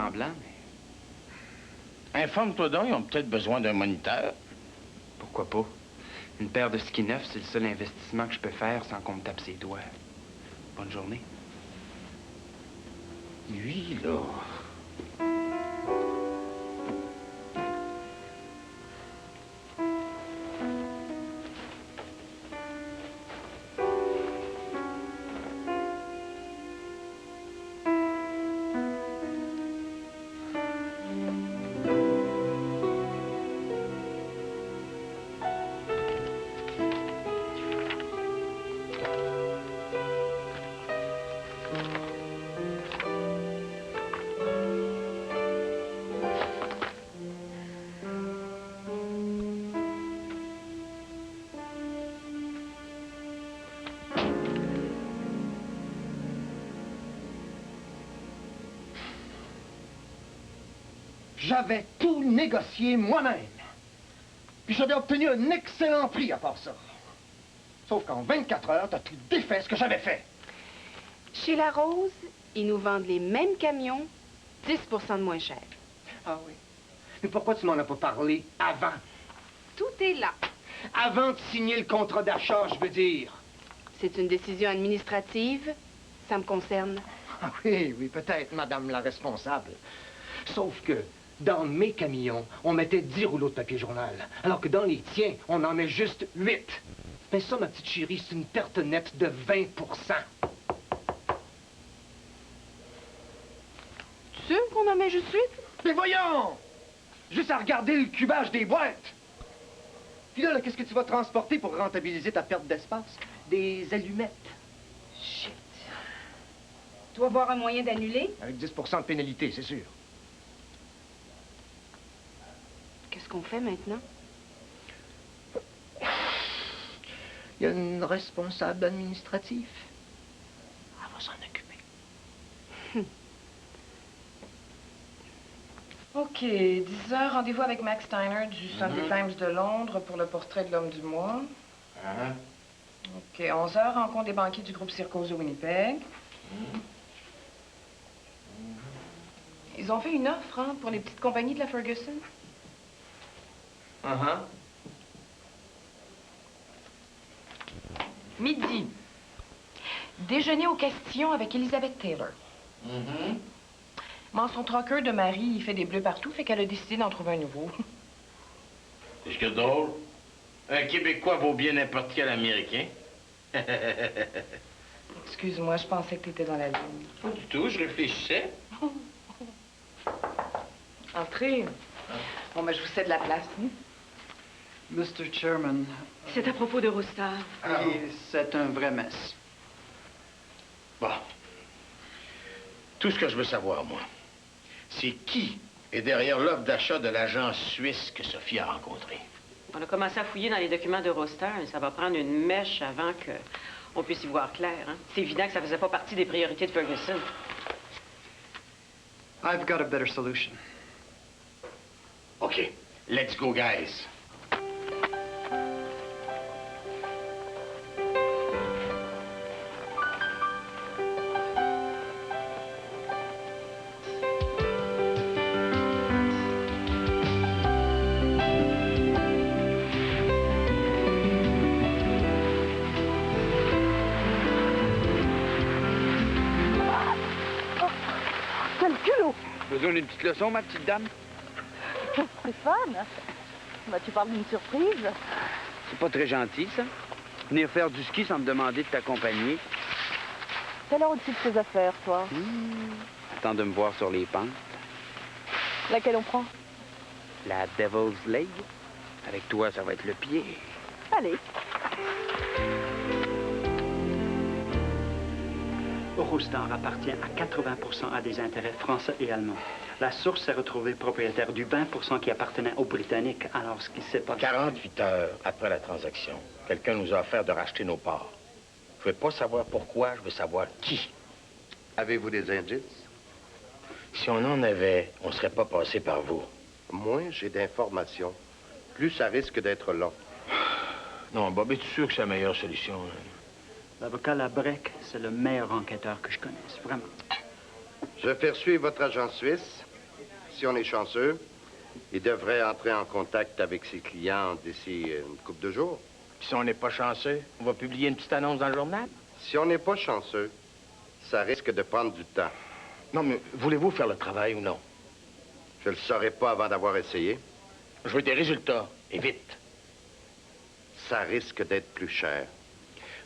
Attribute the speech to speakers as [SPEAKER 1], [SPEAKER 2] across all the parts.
[SPEAKER 1] semblant, mais...
[SPEAKER 2] Informe-toi donc, ils ont peut-être besoin d'un moniteur.
[SPEAKER 1] Pourquoi pas? Une paire de skis neufs, c'est le seul investissement que je peux faire sans qu'on me tape ses doigts. Bonne journée.
[SPEAKER 2] Lui, là...
[SPEAKER 3] J'avais tout négocié moi-même. Puis j'avais obtenu un excellent prix à part ça. Sauf qu'en 24 heures, t'as tout défait ce que j'avais fait.
[SPEAKER 4] Chez La Rose, ils nous vendent les mêmes camions, 10 % de moins cher.
[SPEAKER 3] Ah oui? Mais pourquoi tu m'en as pas parlé avant?
[SPEAKER 4] Tout est là.
[SPEAKER 3] Avant de signer le contrat d'achat, je veux dire.
[SPEAKER 4] C'est une décision administrative. Ça me concerne.
[SPEAKER 3] Ah oui, peut-être, madame la responsable. Sauf que dans mes camions, on mettait 10 rouleaux de papier journal, alors que dans les tiens, on en met juste 8. Mais ça, ma petite chérie, c'est une perte nette de 20 %.
[SPEAKER 4] Tu sais qu'on en met juste 8?
[SPEAKER 3] Mais voyons! Juste à regarder le cubage des boîtes. Puis là, qu'est-ce que tu vas transporter pour rentabiliser ta perte d'espace? Des allumettes.
[SPEAKER 4] Shit. Tu vas voir un moyen d'annuler?
[SPEAKER 3] Avec 10 % de pénalité, c'est sûr.
[SPEAKER 4] Qu'est-ce qu'on fait maintenant?
[SPEAKER 3] Il y a une responsable administrative. Elle va s'en occuper.
[SPEAKER 5] OK, 10 heures, rendez-vous avec Max Steiner du Sunday Times de Londres pour le portrait de l'homme du mois. OK, 11 heures, rencontre des banquiers du groupe Circos de Winnipeg. Ils ont fait une offre, hein, pour les petites compagnies de la Ferguson. Midi. Déjeuner aux questions avec Elizabeth Taylor. Mais son trucker de Marie, il fait des bleus partout, fait qu'elle a décidé d'en trouver un nouveau.
[SPEAKER 2] C'est ce que drôle. Un Québécois vaut bien n'importe quel Américain.
[SPEAKER 5] Excuse-moi, je pensais que t'étais dans la ligne.
[SPEAKER 2] Pas du tout, je réfléchissais.
[SPEAKER 5] Entrez. Bon, ben, je vous cède la place.
[SPEAKER 6] Mr. Chairman.
[SPEAKER 7] C'est à propos de Rooster.
[SPEAKER 6] C'est un vrai mess.
[SPEAKER 2] Bon. Tout ce que je veux savoir, moi, c'est qui est derrière l'offre d'achat de l'agent suisse que Sophie a rencontré.
[SPEAKER 7] On a commencé à fouiller dans les documents de Rooster et ça va prendre une mèche avant qu'on puisse y voir clair. Hein? C'est évident que ça faisait pas partie des priorités de Ferguson.
[SPEAKER 6] I've got a better solution.
[SPEAKER 2] OK. Let's go, guys.
[SPEAKER 1] Besoin d'une petite leçon, ma petite dame?
[SPEAKER 8] Stéphane, ben, tu parles d'une surprise.
[SPEAKER 1] C'est pas très gentil, ça. Venir faire du ski sans me demander de t'accompagner.
[SPEAKER 8] T'as l'air au-dessus de tes affaires, toi.
[SPEAKER 1] Attends de me voir sur les pentes.
[SPEAKER 8] Laquelle on prend?
[SPEAKER 1] La Devil's Leg. Avec toi, ça va être le pied.
[SPEAKER 8] Allez.
[SPEAKER 6] Rooster appartient à 80 % à des intérêts français et allemands. La source s'est retrouvée propriétaire du 20 % qui appartenait aux Britanniques. Alors, ce qui s'est passé...
[SPEAKER 2] 48 heures après la transaction, quelqu'un nous a offert de racheter nos parts. Je veux pas savoir pourquoi, je veux savoir qui.
[SPEAKER 9] Avez-vous des indices?
[SPEAKER 2] Si on en avait, on serait pas passé par vous.
[SPEAKER 9] Moins j'ai d'informations, plus ça risque d'être long.
[SPEAKER 2] Non, Bob, es-tu sûr que c'est la meilleure solution? Hein?
[SPEAKER 6] L'avocat Labrec, c'est le meilleur enquêteur que je connaisse, vraiment.
[SPEAKER 9] Je vais faire suivre votre agent suisse si on est chanceux, il devrait entrer en contact avec ses clients d'ici une couple de jours.
[SPEAKER 2] Puis si on n'est pas chanceux, on va publier une petite annonce dans le journal?
[SPEAKER 9] Si on n'est pas chanceux, ça risque de prendre du temps.
[SPEAKER 2] Non, mais voulez-vous faire le travail ou non?
[SPEAKER 9] Je le saurai pas avant d'avoir essayé.
[SPEAKER 2] Je veux des résultats, et vite.
[SPEAKER 9] Ça risque d'être plus cher.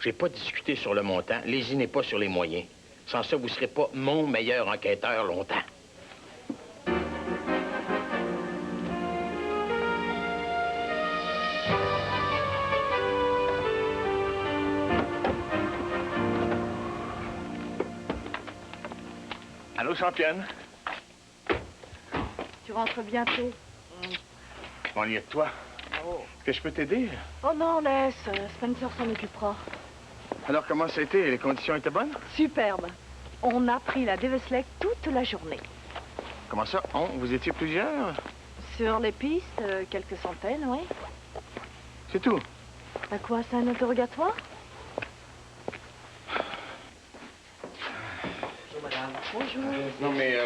[SPEAKER 2] J'ai pas discuté sur le montant, lésinez pas sur les moyens. Sans ça, vous serez pas mon meilleur enquêteur longtemps. Allô, championne?
[SPEAKER 8] Tu rentres bientôt.
[SPEAKER 2] On y est de toi.
[SPEAKER 8] Oh.
[SPEAKER 2] Est-ce que je peux t'aider?
[SPEAKER 8] Oh non, laisse. Spencer s'en occupera.
[SPEAKER 2] Alors, comment ça a été? Les conditions étaient bonnes?
[SPEAKER 8] Superbe. On a pris la Davis Lake toute la journée.
[SPEAKER 2] Comment ça? Vous étiez plusieurs?
[SPEAKER 8] Sur les pistes, quelques centaines, oui.
[SPEAKER 2] C'est tout?
[SPEAKER 8] À quoi, c'est un interrogatoire?
[SPEAKER 3] Bonjour, madame.
[SPEAKER 8] Bonjour.
[SPEAKER 2] Non, mais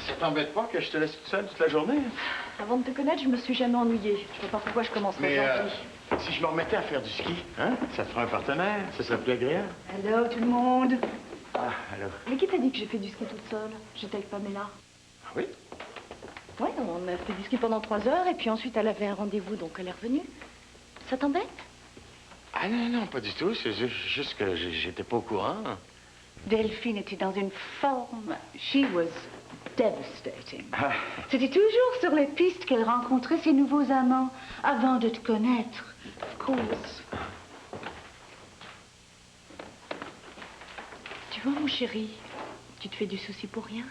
[SPEAKER 2] ça t'embête pas que je te laisse toute seule toute la journée?
[SPEAKER 8] Avant de te connaître, je me suis jamais ennuyée. Je vois pas pourquoi je commencerais
[SPEAKER 2] Mais
[SPEAKER 8] aujourd'hui.
[SPEAKER 2] si je me remettais à faire du ski, hein? Ça te ferait un partenaire, ça serait plus agréable.
[SPEAKER 8] Hello, tout le monde.
[SPEAKER 2] Ah, alors?
[SPEAKER 8] Mais qui t'a dit que j'ai fait du ski toute seule? J'étais avec Pamela.
[SPEAKER 2] Ah oui?
[SPEAKER 8] Ouais, on a fait du ski pendant 3 heures et puis ensuite elle avait un rendez-vous, donc elle est revenue. Ça t'embête?
[SPEAKER 2] Ah non, pas du tout. C'est juste que j'étais pas au courant.
[SPEAKER 10] Delphine était dans une forme. She was devastating.
[SPEAKER 2] Ah.
[SPEAKER 10] C'était toujours sur les pistes qu'elle rencontrait ses nouveaux amants avant de te connaître. Of course.
[SPEAKER 8] Tu vois, mon chéri, tu te fais du souci pour rien.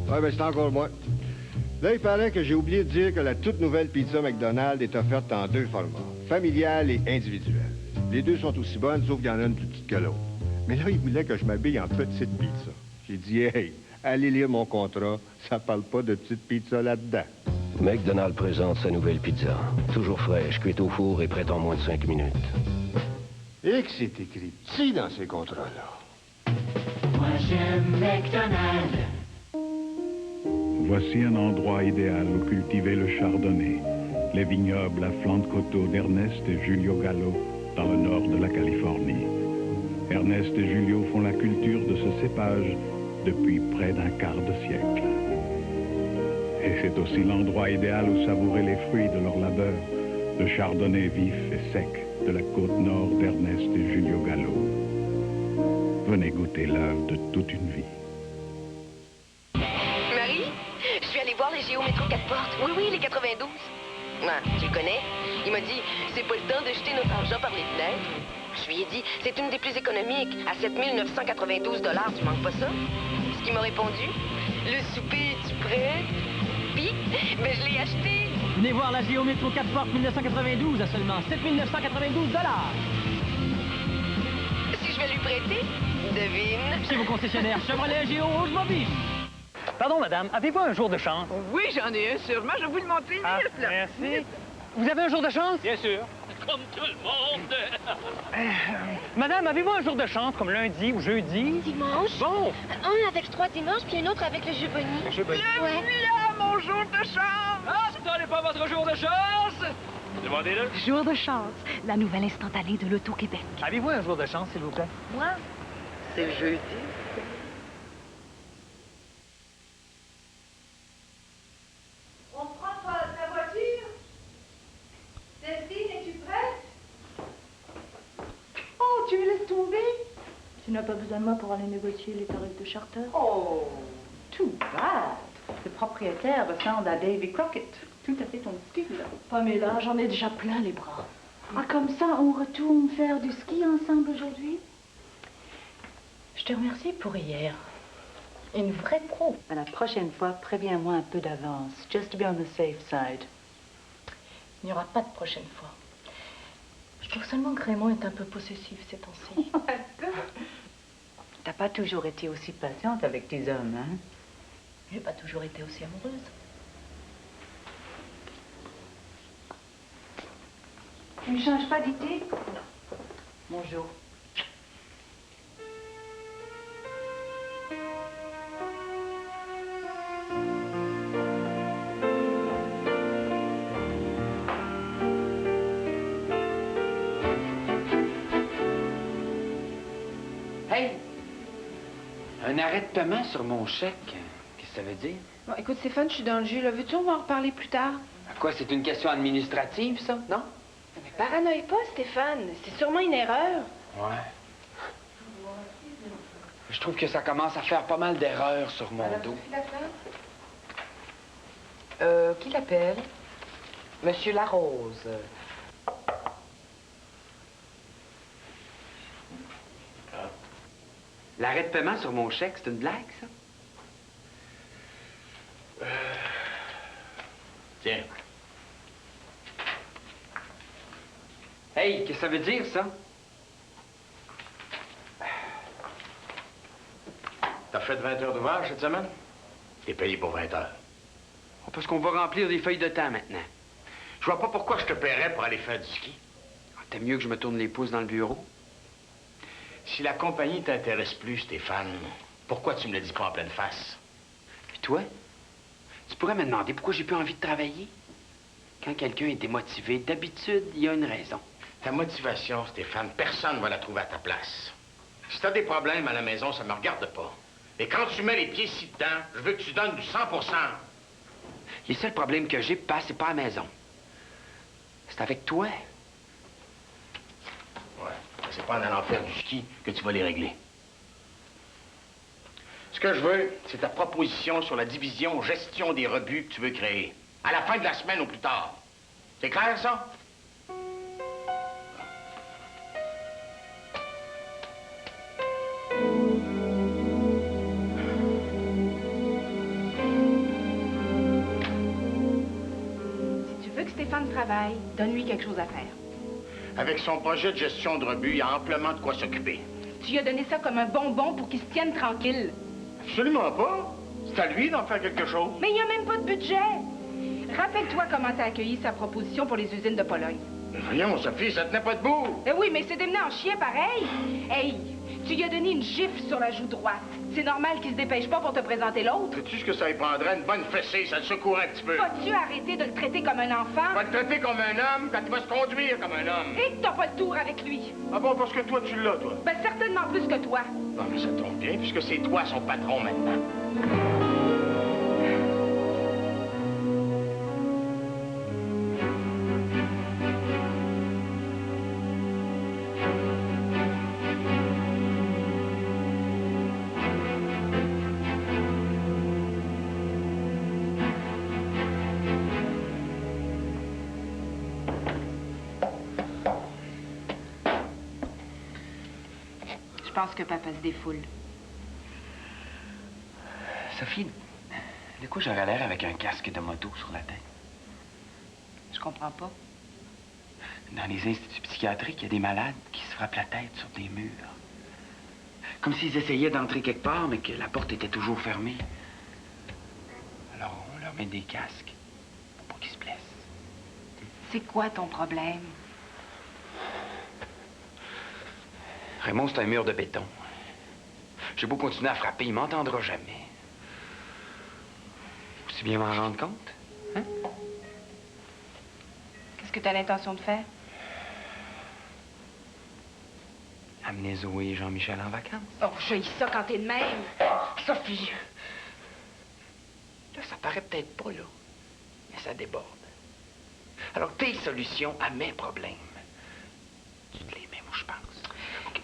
[SPEAKER 11] Oui, bien, c'est encore moi. Là, il paraît que j'ai oublié de dire que la toute nouvelle pizza McDonald's est offerte en 2 formats, familiale et individuelle. Les 2 sont aussi bonnes, sauf qu'il y en a une plus petite que l'autre. Mais là, il voulait que je m'habille en petite pizza. J'ai dit, hey, allez lire mon contrat, ça parle pas de petite pizza là-dedans.
[SPEAKER 12] McDonald's présente sa nouvelle pizza. Toujours fraîche, cuite au four et prête en moins de 5 minutes.
[SPEAKER 11] Et que c'est écrit petit dans ces contrats-là.
[SPEAKER 13] Moi, j'aime McDonald's.
[SPEAKER 14] Voici un endroit idéal où cultiver le chardonnay, les vignobles à flanc de coteau d'Ernest et Julio Gallo dans le nord de la Californie. Ernest et Julio font la culture de ce cépage depuis près d'un quart de siècle. Et c'est aussi l'endroit idéal où savourer les fruits de leur labeur, le chardonnay vif et sec de la côte nord d'Ernest et Julio Gallo. Venez goûter l'œuvre de toute une vie.
[SPEAKER 15] Je suis allée voir les Géo Métro 4 portes. Oui, les 92. Ouais, tu le connais. Il m'a dit, c'est pas le temps de jeter notre argent par les fenêtres. Je lui ai dit, c'est une des plus économiques. À 7 992 $, tu manques pas ça? Ce qu'il m'a répondu, le souper, es-tu prêt? Puis, ben je l'ai acheté.
[SPEAKER 16] Venez voir la Géo Métro 4 portes 1992 à seulement 7 992 $.
[SPEAKER 15] Si je vais lui prêter, devine.
[SPEAKER 16] Chez vos concessionnaires Chevrolet, Géo, Oldsmobile. Pardon, madame, avez-vous un jour de chance?
[SPEAKER 17] Oui, j'en ai un, sûrement. Je vais vous le montrer vite, là.
[SPEAKER 16] Merci. Vous avez un jour de chance? Bien sûr.
[SPEAKER 18] Comme tout le monde.
[SPEAKER 16] Madame, avez-vous un jour de chance, comme lundi ou jeudi?
[SPEAKER 19] Dimanche.
[SPEAKER 16] Bon.
[SPEAKER 19] Un avec 3 dimanches, puis un autre avec le jeu Bonnie.
[SPEAKER 16] Le jeu Bonnie.
[SPEAKER 17] Là, mon jour de chance!
[SPEAKER 18] Ah, ce n'est pas votre jour de chance! Demandez-le.
[SPEAKER 10] Jour de chance, la nouvelle instantanée de l'Auto-Québec.
[SPEAKER 16] Avez-vous un jour de chance, s'il vous plaît?
[SPEAKER 17] Moi, c'est jeudi.
[SPEAKER 5] On prend ta voiture? Delphine, es-tu prête?
[SPEAKER 10] Oh, tu me laisses tomber? Tu n'as pas besoin de moi pour aller négocier les tarifs de charter?
[SPEAKER 5] Oh,
[SPEAKER 10] too bad. Le propriétaire ressemble à Davy Crockett. Tout à fait ton style.
[SPEAKER 8] Pamela, j'en ai déjà plein les bras.
[SPEAKER 10] Ah, comme ça, on retourne faire du ski ensemble aujourd'hui?
[SPEAKER 8] Je te remercie pour hier. Une vraie pro.
[SPEAKER 20] À la prochaine fois, préviens-moi un peu d'avance. Just to be on the safe side.
[SPEAKER 8] Il n'y aura pas de prochaine fois. Je trouve seulement que Raymond est un peu possessif ces temps-ci.
[SPEAKER 20] T'as pas toujours été aussi patiente avec tes hommes, hein?
[SPEAKER 8] J'ai pas toujours été aussi amoureuse.
[SPEAKER 10] Tu ne changes pas d'idée?
[SPEAKER 20] Bonjour.
[SPEAKER 1] Hey! Un arrêt de paiement sur mon chèque. Qu'est-ce que ça veut dire?
[SPEAKER 4] Bon, écoute, Stéphane, je suis dans le jus, là. Veux-tu, on va en reparler plus tard?
[SPEAKER 1] À quoi, c'est une question administrative, ça, non?
[SPEAKER 4] Mais paranoïe pas, Stéphane. C'est sûrement une erreur.
[SPEAKER 1] Ouais. Je trouve que ça commence à faire pas mal d'erreurs sur mon dos.
[SPEAKER 17] Qui l'appelle? Monsieur Larose.
[SPEAKER 1] L'arrêt de paiement sur mon chèque, c'est une blague, ça?
[SPEAKER 2] Tiens.
[SPEAKER 1] Hey, qu'est-ce que ça veut dire, ça?
[SPEAKER 2] T'as fait 20 heures d'ouvrage cette semaine? T'es payé pour 20 heures.
[SPEAKER 1] Parce qu'on va remplir des feuilles de temps maintenant.
[SPEAKER 2] Je vois pas pourquoi je te paierais pour aller faire du ski.
[SPEAKER 1] T'aimes mieux que je me tourne les pouces dans le bureau?
[SPEAKER 2] Si la compagnie t'intéresse plus, Stéphane, pourquoi tu me le dis pas en pleine face?
[SPEAKER 1] Puis toi, tu pourrais me demander pourquoi j'ai plus envie de travailler? Quand quelqu'un est démotivé, d'habitude, il y a une raison.
[SPEAKER 2] Ta motivation, Stéphane, personne va la trouver à ta place. Si t'as des problèmes à la maison, ça me regarde pas. Et quand tu mets les pieds ici dedans, je veux que tu donnes du 100 %.
[SPEAKER 1] Les seuls problèmes que j'ai, Papa, c'est pas à la maison. C'est avec toi.
[SPEAKER 2] Ouais, c'est pas en allant faire du ski que tu vas les régler. Ce que je veux, c'est ta proposition sur la division gestion des rebuts que tu veux créer. À la fin de la semaine ou plus tard. C'est clair, ça?
[SPEAKER 4] Si tu veux que Stéphane travaille, donne-lui quelque chose à faire.
[SPEAKER 2] Avec son projet de gestion de rebuts, il y a amplement de quoi s'occuper.
[SPEAKER 4] Tu lui as donné ça comme un bonbon pour qu'il se tienne tranquille.
[SPEAKER 2] Absolument pas. C'est à lui d'en faire quelque chose.
[SPEAKER 4] Mais il n'y a même pas de budget. Rappelle-toi comment t'as accueilli sa proposition pour les usines de Pologne.
[SPEAKER 2] Voyons, Sophie, ça tenait pas debout.
[SPEAKER 4] Eh oui, mais c'est démené en chien pareil. Hey, tu lui as donné une gifle sur la joue droite. C'est normal qu'il se dépêche pas pour te présenter l'autre.
[SPEAKER 2] Sais-tu ce que ça lui prendrait? Une bonne fessée, ça le secouerait un petit peu.
[SPEAKER 4] Vas-tu arrêter de le traiter comme un enfant?
[SPEAKER 2] Va le traiter comme un homme quand il va se conduire comme un homme.
[SPEAKER 4] Et que t'as pas le tour avec lui.
[SPEAKER 2] Ah bon, parce que toi, tu l'as, toi?
[SPEAKER 4] Ben, certainement plus que toi.
[SPEAKER 2] Non, mais ça tombe bien, puisque c'est toi son patron maintenant.
[SPEAKER 4] Je pense que papa se défoule.
[SPEAKER 1] Sophie, de quoi j'aurais l'air avec un casque de moto sur la tête?
[SPEAKER 4] Je comprends pas.
[SPEAKER 1] Dans les instituts psychiatriques, il y a des malades qui se frappent la tête sur des murs. Comme s'ils essayaient d'entrer quelque part, mais que la porte était toujours fermée. Alors, on leur met des casques pour pas qu'ils se blessent.
[SPEAKER 4] C'est quoi ton problème?
[SPEAKER 1] Raymond, c'est un mur de béton. J'ai beau continuer à frapper, il m'entendra jamais. Aussi bien m'en rendre compte, hein?
[SPEAKER 4] Qu'est-ce que tu as l'intention de faire?
[SPEAKER 1] Amener Zoé et Jean-Michel en vacances.
[SPEAKER 4] Oh, je hais ça quand t'es de même.
[SPEAKER 1] Sophie! Là, ça paraît peut-être pas, là. Mais ça déborde. Alors, tes solutions à mes problèmes, tu te les mets où je pense. OK.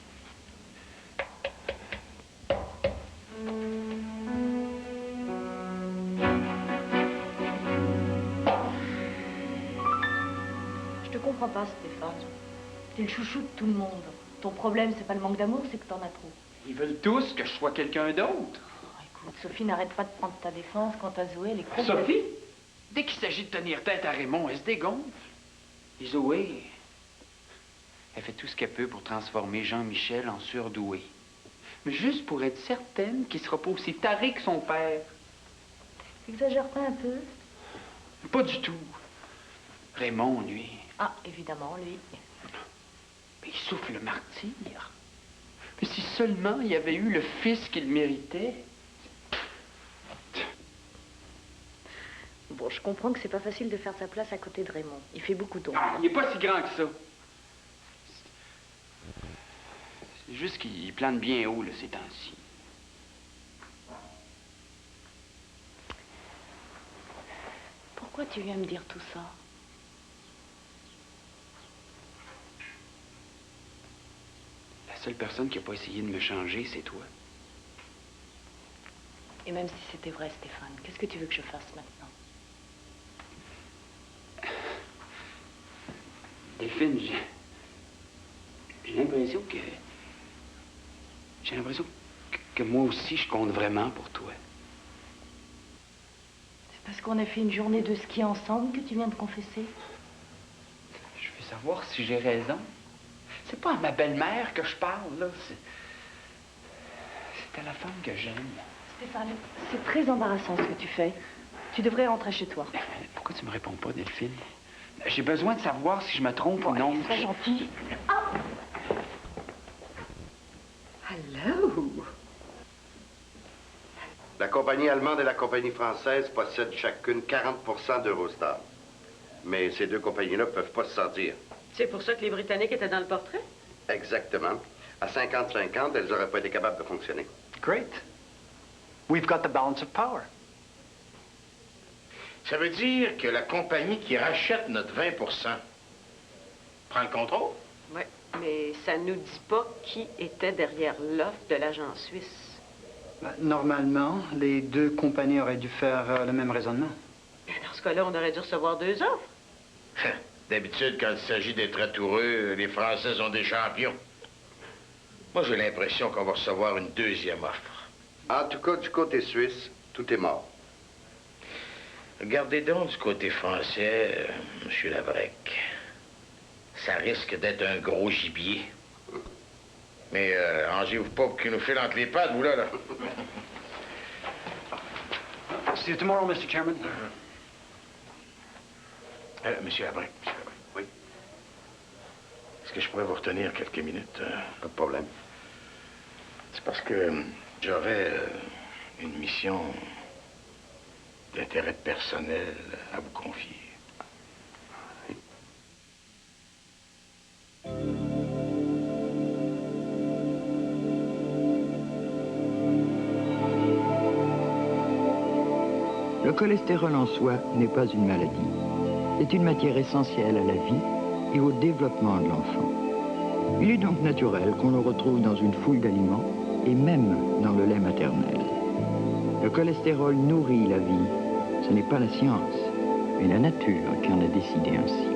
[SPEAKER 8] comprends pas, Stéphane. T'es le chouchou de tout le monde. Ton problème, c'est pas le manque d'amour, c'est que t'en as trop.
[SPEAKER 1] Ils veulent tous que je sois quelqu'un d'autre.
[SPEAKER 8] Écoute, Sophie n'arrête pas de prendre ta défense quant à Zoé, elle est complète.
[SPEAKER 1] Sophie? Dès qu'il s'agit de tenir tête à Raymond, elle se dégonfle. Et Zoé, elle fait tout ce qu'elle peut pour transformer Jean-Michel en surdoué. Mais juste pour être certaine qu'il sera pas aussi taré que son père.
[SPEAKER 8] Exagère pas un peu?
[SPEAKER 1] Pas du tout. Raymond, lui,
[SPEAKER 8] Ah, évidemment, lui.
[SPEAKER 1] il souffre le martyr. Mais si seulement il avait eu le fils qu'il méritait.
[SPEAKER 8] Bon, je comprends que c'est pas facile de faire sa place à côté de Raymond. Il fait beaucoup d'ombre.
[SPEAKER 1] Ah, il n'est pas si grand que ça. C'est juste qu'il plane bien haut, là, ces temps-ci.
[SPEAKER 8] Pourquoi tu viens me dire tout ça?
[SPEAKER 1] La seule personne qui n'a pas essayé de me changer, c'est toi.
[SPEAKER 8] Et même si c'était vrai, Stéphane, qu'est-ce que tu veux que je fasse maintenant?
[SPEAKER 1] Delphine, j'ai l'impression que... J'ai l'impression que moi aussi, je compte vraiment pour toi.
[SPEAKER 8] C'est parce qu'on a fait une journée de ski ensemble que tu viens de confesser?
[SPEAKER 1] Je veux savoir si j'ai raison. C'est pas à ma belle-mère que je parle, là. C'est à la femme que j'aime.
[SPEAKER 8] Stéphane, c'est très embarrassant ce que tu fais. Tu devrais rentrer chez toi.
[SPEAKER 1] Pourquoi tu me réponds pas, Delphine? J'ai besoin de savoir si je me trompe ou non.
[SPEAKER 8] Très gentil.
[SPEAKER 9] Hello! La compagnie allemande et la compagnie française possèdent chacune 40% d'Eurostar. Mais ces deux compagnies-là ne peuvent pas se sentir.
[SPEAKER 7] C'est pour ça que les Britanniques étaient dans le portrait?
[SPEAKER 9] Exactement. À 50-50, elles n'auraient pas été capables de fonctionner.
[SPEAKER 6] Great. We've got the balance of power.
[SPEAKER 2] Ça veut dire que la compagnie qui rachète notre 20% prend le contrôle?
[SPEAKER 7] Oui, mais ça nous dit pas qui était derrière l'offre de l'agent suisse.
[SPEAKER 6] Normalement, les deux compagnies auraient dû faire le même raisonnement.
[SPEAKER 7] Dans ce cas-là, on aurait dû recevoir deux offres.
[SPEAKER 2] D'habitude, quand il s'agit d'être atoureux, les Français sont des champions. Moi, j'ai l'impression qu'on va recevoir une deuxième offre.
[SPEAKER 9] En tout cas, du côté suisse, tout est mort.
[SPEAKER 2] Regardez donc du côté français, M. Labrec. Ça risque d'être un gros gibier. Mais arrangez-vous pas pour qu'il nous file entre les pattes, vous, là.
[SPEAKER 6] See you tomorrow, Mr. Chairman.
[SPEAKER 2] Monsieur Labrec, oui. Est-ce que je pourrais vous retenir quelques minutes?
[SPEAKER 9] Pas de problème.
[SPEAKER 2] C'est parce que j'aurais une mission d'intérêt personnel à vous confier.
[SPEAKER 21] Le cholestérol en soi n'est pas une maladie. C'est une matière essentielle à la vie et au développement de l'enfant. Il est donc naturel qu'on le retrouve dans une foule d'aliments et même dans le lait maternel. Le cholestérol nourrit la vie. Ce n'est pas la science, mais la nature qui en a décidé ainsi.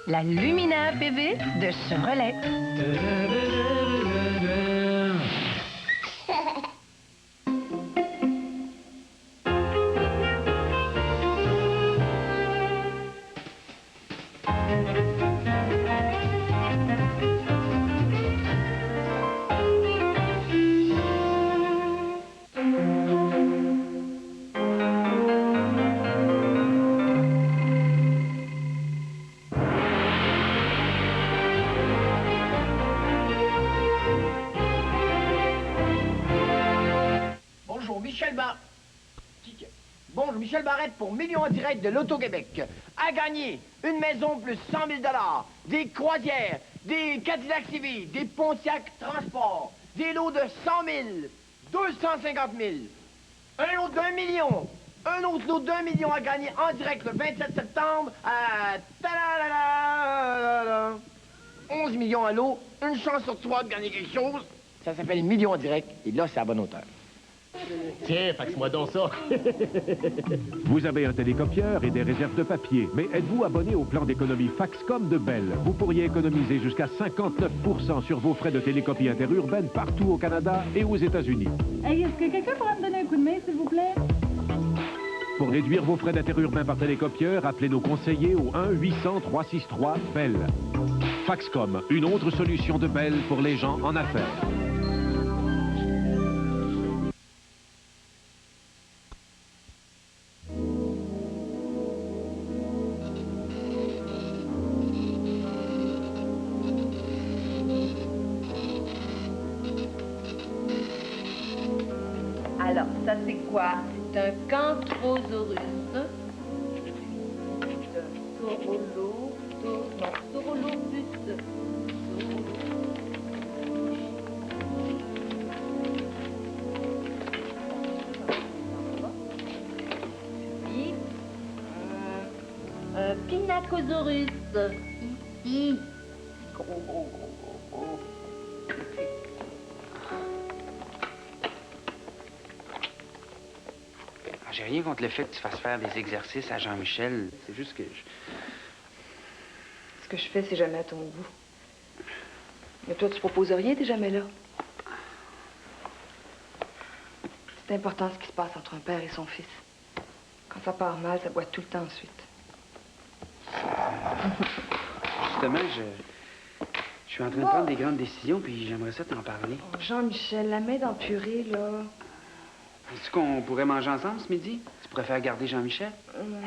[SPEAKER 22] La Lumina PV de Chevrolet.
[SPEAKER 23] Bonjour, Michel Barrette pour Millions en direct de l'Auto-Québec. À gagner, une maison plus 100 000 $, des croisières, des Cadillac CV, des Pontiac Transport, des lots de 100 000, 250 000, un lot d'1 million, un autre lot d'1 million à gagner en direct le 27 septembre à 11 millions à lot, une chance sur 3 de gagner quelque chose. Ça s'appelle million en direct, et là, c'est à bonne hauteur.
[SPEAKER 3] Tiens, faxe-moi donc ça.
[SPEAKER 11] Vous avez un télécopieur et des réserves de papier, mais êtes-vous abonné au plan d'économie Faxcom de Bell? Vous pourriez économiser jusqu'à 59% sur vos frais de télécopie interurbaine partout au Canada et aux États-Unis.
[SPEAKER 12] Hey, est-ce que quelqu'un pourrait me donner un coup de main, s'il vous plaît?
[SPEAKER 11] Pour réduire vos frais d'interurbain par télécopieur, appelez nos conseillers au 1-800-363-BELL. Faxcom, une autre solution de Bell pour les gens en affaires.
[SPEAKER 24] Alors, ça c'est quoi? C'est un Canthrosaurus. Saurolophus. Puis, un Pinacosaurus. Ici. Gros.
[SPEAKER 1] J'ai rien contre le fait que tu fasses faire des exercices à Jean-Michel. C'est juste que
[SPEAKER 5] Ce que je fais, c'est jamais à ton goût. Mais toi, tu proposes rien, t'es jamais là. C'est important ce qui se passe entre un père et son fils. Quand ça part mal, ça boite tout le temps ensuite.
[SPEAKER 1] Justement, je suis en train de prendre des grandes décisions, puis j'aimerais ça t'en parler.
[SPEAKER 5] Oh, Jean-Michel, la main dans le purée, là.
[SPEAKER 1] Est-ce qu'on pourrait manger ensemble ce midi? Tu préfères garder Jean-Michel?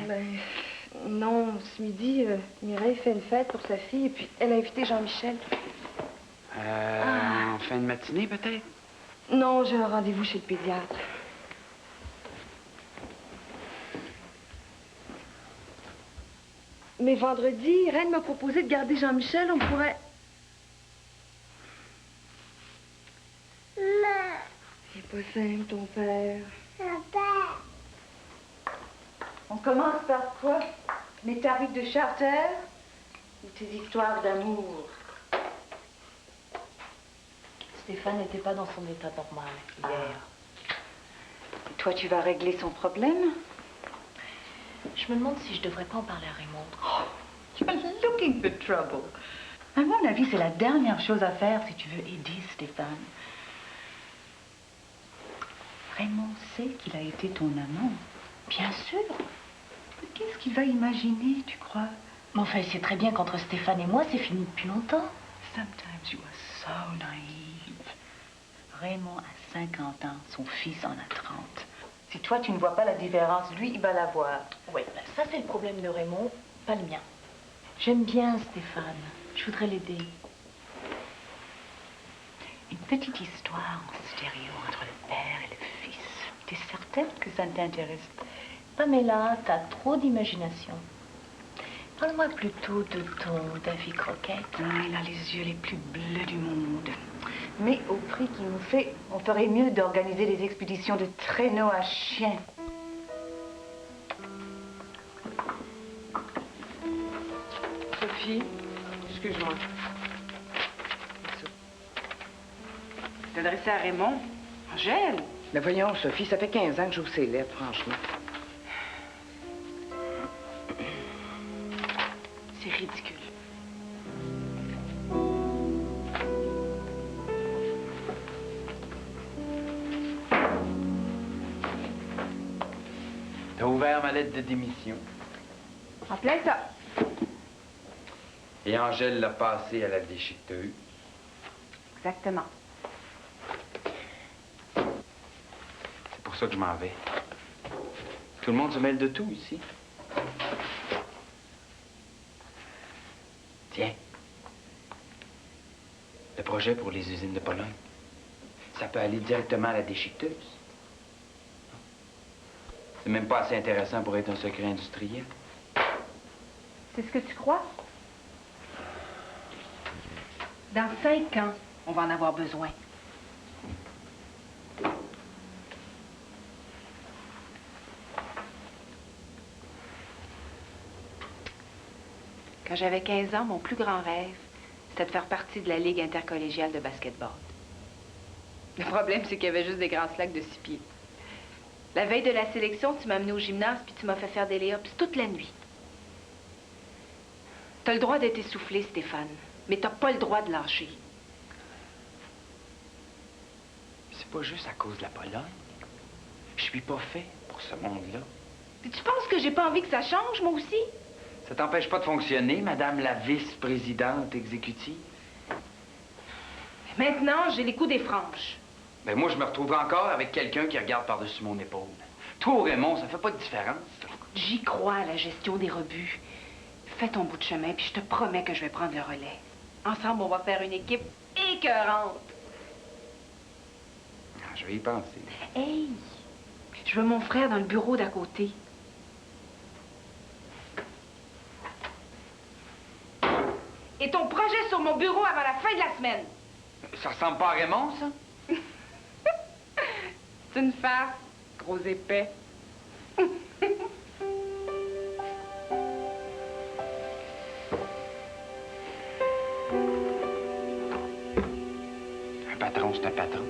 [SPEAKER 5] Ben, non, ce midi, Mireille fait une fête pour sa fille, et puis elle a invité Jean-Michel.
[SPEAKER 1] En fin de matinée, peut-être?
[SPEAKER 5] Non, j'ai un rendez-vous chez le pédiatre. Mais vendredi, Reine m'a proposé de garder Jean-Michel, on pourrait... C'est pas simple, ton père. Papa. On commence par quoi? Les tarifs de charter ou tes histoires d'amour?
[SPEAKER 20] Stéphane n'était pas dans son état normal hier.
[SPEAKER 5] Et toi, tu vas régler son problème?
[SPEAKER 20] Je me demande si je devrais pas en parler à Raymond.
[SPEAKER 10] Oh, you're looking for trouble. À mon avis, c'est la dernière chose à faire si tu veux aider Stéphane. Raymond sait qu'il a été ton amant. Bien sûr. Mais qu'est-ce qu'il va imaginer, tu crois?
[SPEAKER 20] Mais enfin, il sait très bien qu'entre Stéphane et moi, c'est fini depuis longtemps.
[SPEAKER 10] Sometimes you are so naive. Raymond a 50 ans, son fils en a 30. Si toi, tu ne vois pas la différence, lui, il va la voir.
[SPEAKER 20] Oui, ben ça, c'est le problème de Raymond, pas le mien. J'aime bien Stéphane. Je voudrais l'aider.
[SPEAKER 10] Une petite histoire en stéréo entre le père et le fils. T'es certaine que ça ne t'intéresse pas?
[SPEAKER 20] Pamela, t'as trop d'imagination. Parle-moi plutôt de ton Davy Croquette.
[SPEAKER 10] Ah, il a les yeux les plus bleus du monde. Mais au prix qu'il nous fait, on ferait mieux d'organiser des expéditions de traîneaux à chiens.
[SPEAKER 5] Sophie, excuse-moi.
[SPEAKER 4] T'es adressé à Raymond? Angèle?
[SPEAKER 5] Mais voyons, Sophie, ça fait 15 ans que j'ouvre ses lettres, franchement.
[SPEAKER 4] C'est ridicule.
[SPEAKER 1] T'as ouvert ma lettre de démission.
[SPEAKER 4] En plein ça.
[SPEAKER 1] Et Angèle l'a passée à la déchiqueteuse.
[SPEAKER 4] Exactement.
[SPEAKER 1] C'est pour ça que je m'en vais. Tout le monde se mêle de tout ici. Tiens. Le projet pour les usines de Pologne. Ça peut aller directement à la déchiqueteuse. C'est même pas assez intéressant pour être un secret industriel.
[SPEAKER 4] C'est ce que tu crois? Dans 5 ans, on va en avoir besoin. Quand j'avais 15 ans, mon plus grand rêve, c'était de faire partie de la Ligue intercollégiale de basketball. Le problème, c'est qu'il y avait juste des grands slacks de 6 pieds. La veille de la sélection, tu m'as amené au gymnase, puis tu m'as fait faire des lay-ups toute la nuit. T'as le droit d'être essoufflé, Stéphane, mais t'as pas le droit de lâcher.
[SPEAKER 1] C'est pas juste à cause de la Pologne. Je suis pas fait pour ce monde-là.
[SPEAKER 4] Puis tu penses que j'ai pas envie que ça change, moi aussi?
[SPEAKER 1] Ça t'empêche pas de fonctionner, Madame la vice-présidente exécutive?
[SPEAKER 4] Maintenant, j'ai les coups des franges.
[SPEAKER 1] Ben moi, je me retrouverai encore avec quelqu'un qui regarde par-dessus mon épaule. Toi, Raymond, ça fait pas de différence.
[SPEAKER 4] J'y crois à la gestion des rebuts. Fais ton bout de chemin, puis je te promets que je vais prendre le relais. Ensemble, on va faire une équipe écœurante.
[SPEAKER 1] Ah, je vais y penser.
[SPEAKER 4] Hey! Je veux mon frère dans le bureau d'à côté. Et ton projet sur mon bureau avant la fin de la semaine.
[SPEAKER 1] Ça ressemble pas à Raymond, ça?
[SPEAKER 4] C'est une farce, gros épais.
[SPEAKER 1] Un patron, c'est un patron.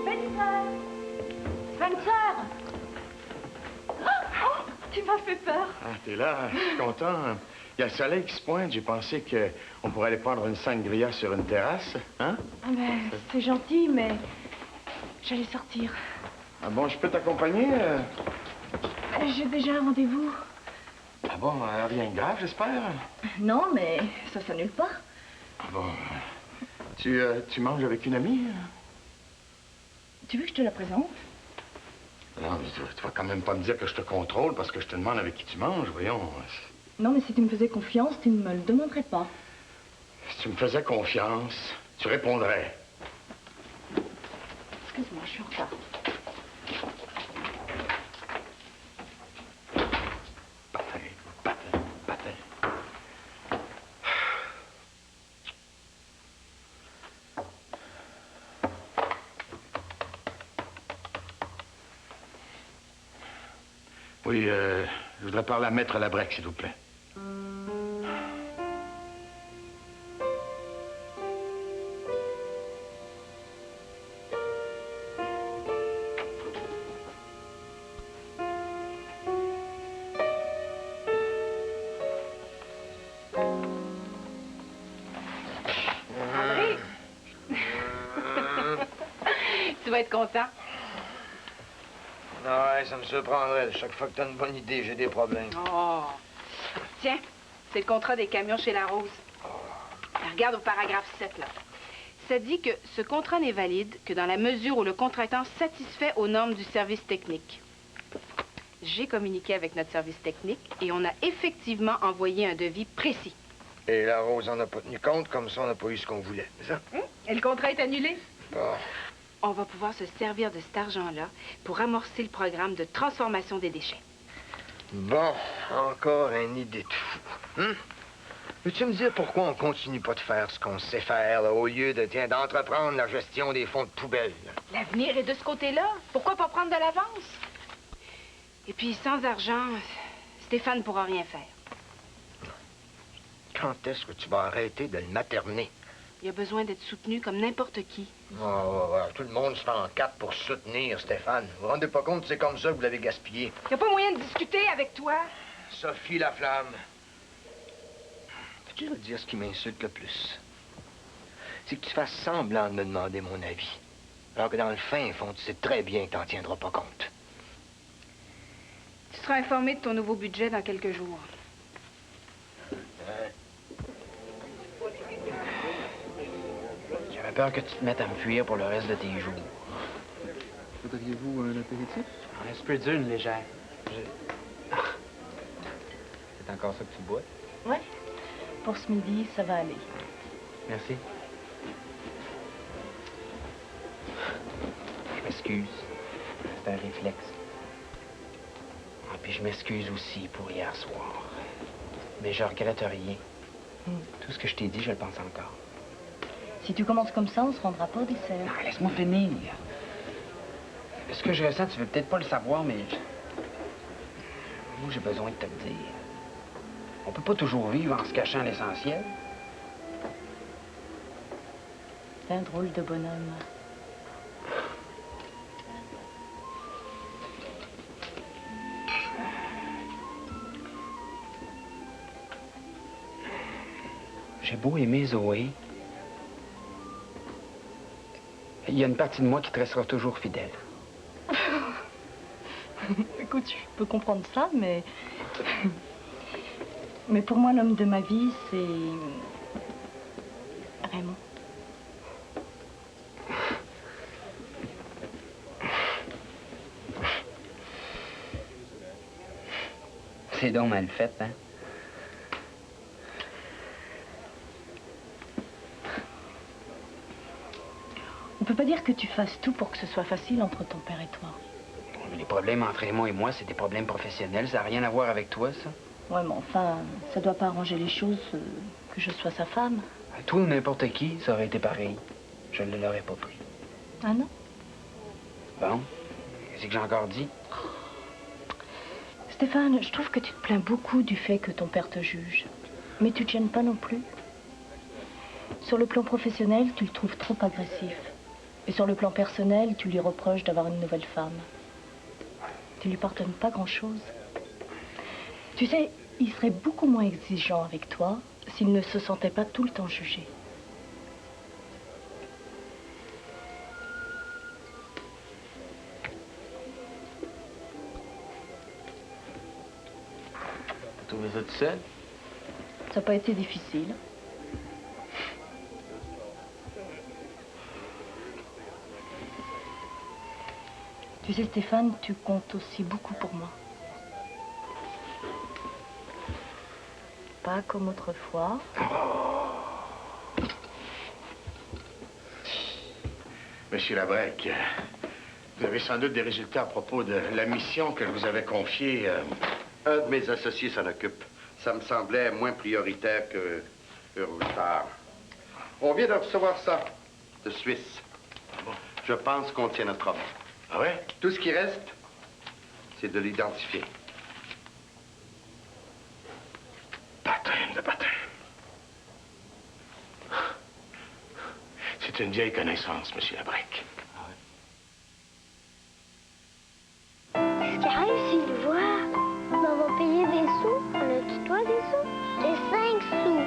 [SPEAKER 8] Spencer! Spencer! Oh, tu m'as fait peur.
[SPEAKER 13] Ah, t'es là, je suis content. Il y a le soleil qui se pointe. J'ai pensé qu'on pourrait aller prendre une sangria sur une terrasse. Hein?
[SPEAKER 8] Ah ben, c'est gentil, mais j'allais sortir.
[SPEAKER 13] Ah bon, je peux t'accompagner?
[SPEAKER 8] J'ai déjà un rendez-vous.
[SPEAKER 13] Ah bon, rien de grave, j'espère?
[SPEAKER 8] Non, mais ça s'annule pas.
[SPEAKER 13] Ah bon, tu manges avec une amie?
[SPEAKER 8] Tu veux que je te la présente?
[SPEAKER 13] Non, mais tu vas quand même pas me dire que je te contrôle parce que je te demande avec qui tu manges, voyons.
[SPEAKER 8] Non, mais si tu me faisais confiance, tu ne me le demanderais pas.
[SPEAKER 13] Si tu me faisais confiance, tu répondrais.
[SPEAKER 8] Excuse-moi, je suis en retard.
[SPEAKER 13] Patin. Oui, je voudrais parler à Maître Labrec, s'il vous plaît.
[SPEAKER 4] Tu vas être content.
[SPEAKER 23] Ouais, ça me surprendrait. Chaque fois que t'as une bonne idée, j'ai des problèmes.
[SPEAKER 4] Oh. Tiens, c'est le contrat des camions chez La Rose. Regarde au paragraphe 7, là. Ça dit que ce contrat n'est valide que dans la mesure où le contractant satisfait aux normes du service technique. J'ai communiqué avec notre service technique et on a effectivement envoyé un devis précis.
[SPEAKER 23] Et La Rose en a pas tenu compte, comme ça, on n'a pas eu ce qu'on voulait, c'est ça?
[SPEAKER 4] Et le contrat est annulé?
[SPEAKER 23] Bon.
[SPEAKER 4] On va pouvoir se servir de cet argent-là pour amorcer le programme de transformation des déchets.
[SPEAKER 23] Bon, encore une idée de fou. Veux-tu me dire pourquoi on continue pas de faire ce qu'on sait faire, là, au lieu d'entreprendre la gestion des fonds de poubelle?
[SPEAKER 4] L'avenir est de ce côté-là. Pourquoi pas prendre de l'avance? Et puis, sans argent, Stéphane ne pourra rien faire.
[SPEAKER 23] Quand est-ce que tu vas arrêter de le materner?
[SPEAKER 4] Il a besoin d'être soutenu comme n'importe qui.
[SPEAKER 23] Tout le monde se fait en quatre pour soutenir Stéphane. Vous vous rendez pas compte, c'est comme ça que vous l'avez gaspillé.
[SPEAKER 4] Il n'y a pas moyen de discuter avec toi.
[SPEAKER 23] Sophie Laflamme. Peux-tu me dire ce qui m'insulte le plus? C'est que tu fasses semblant de me demander mon avis. Alors que dans le fin fond, tu sais très bien que t'en tiendras pas compte.
[SPEAKER 4] Tu seras informé de ton nouveau budget dans quelques jours.
[SPEAKER 1] J'avais peur que tu te mettes à me fuir pour le reste de tes jours.
[SPEAKER 14] Voudriez-vous un apéritif?
[SPEAKER 1] Un esprit d'une légère. C'est encore ça que tu bois?
[SPEAKER 8] Ouais. Pour ce midi, ça va aller.
[SPEAKER 1] Merci. Je m'excuse. C'est un réflexe. Ah, puis je m'excuse aussi pour hier soir. Mais je regrette rien. Tout ce que je t'ai dit, je le pense encore.
[SPEAKER 8] Si tu commences comme ça, on se rendra pas au dessert.
[SPEAKER 1] Non, laisse-moi finir. Ce que je ressens, tu veux peut-être pas le savoir, mais... Moi, j'ai besoin de te le dire. On peut pas toujours vivre en se cachant l'essentiel.
[SPEAKER 8] C'est un drôle de bonhomme.
[SPEAKER 1] J'ai beau aimer Zoé, il y a une partie de moi qui te restera toujours fidèle.
[SPEAKER 8] Écoute, je peux comprendre ça, mais... Mais pour moi, l'homme de ma vie, c'est... Raymond.
[SPEAKER 1] C'est donc mal fait, hein?
[SPEAKER 8] On peut pas dire que tu fasses tout pour que ce soit facile entre ton père et toi.
[SPEAKER 1] Les problèmes entre Raymond et moi, c'est des problèmes professionnels. Ça n'a rien à voir avec toi, ça.
[SPEAKER 8] Ouais, mais enfin, ça doit pas arranger les choses que je sois sa femme.
[SPEAKER 1] Toi ou n'importe qui, ça aurait été pareil. Je ne l'aurais pas pris.
[SPEAKER 8] Ah non?
[SPEAKER 1] Bon, qu'est-ce que j'ai encore dit?
[SPEAKER 8] Stéphane, je trouve que tu te plains beaucoup du fait que ton père te juge. Mais tu te gênes pas non plus. Sur le plan professionnel, tu le trouves trop agressif. Et sur le plan personnel, tu lui reproches d'avoir une nouvelle femme. Tu lui pardonnes pas grand-chose. Tu sais, il serait beaucoup moins exigeant avec toi s'il ne se sentait pas tout le temps jugé.
[SPEAKER 1] T'as trouvé ça tout seul?
[SPEAKER 8] Ça n'a pas été difficile. Tu sais, Stéphane, tu comptes aussi beaucoup pour moi. Pas comme autrefois.
[SPEAKER 13] Monsieur Labrec, vous avez sans doute des résultats à propos de la mission que je vous avais confiée.
[SPEAKER 9] Un de mes associés s'en occupe. Ça me semblait moins prioritaire que Roustard. On vient de recevoir ça, de Suisse.
[SPEAKER 13] Bon.
[SPEAKER 9] Je pense qu'on tient notre homme.
[SPEAKER 13] Ah ouais?
[SPEAKER 9] Tout ce qui reste, c'est de l'identifier.
[SPEAKER 13] Baptême de baptême. C'est une vieille connaissance, Monsieur Labrec.
[SPEAKER 15] Ce qui arrive, s'ils le voient, on va payer des sous. On a-tu toi des sous? Des 5 sous.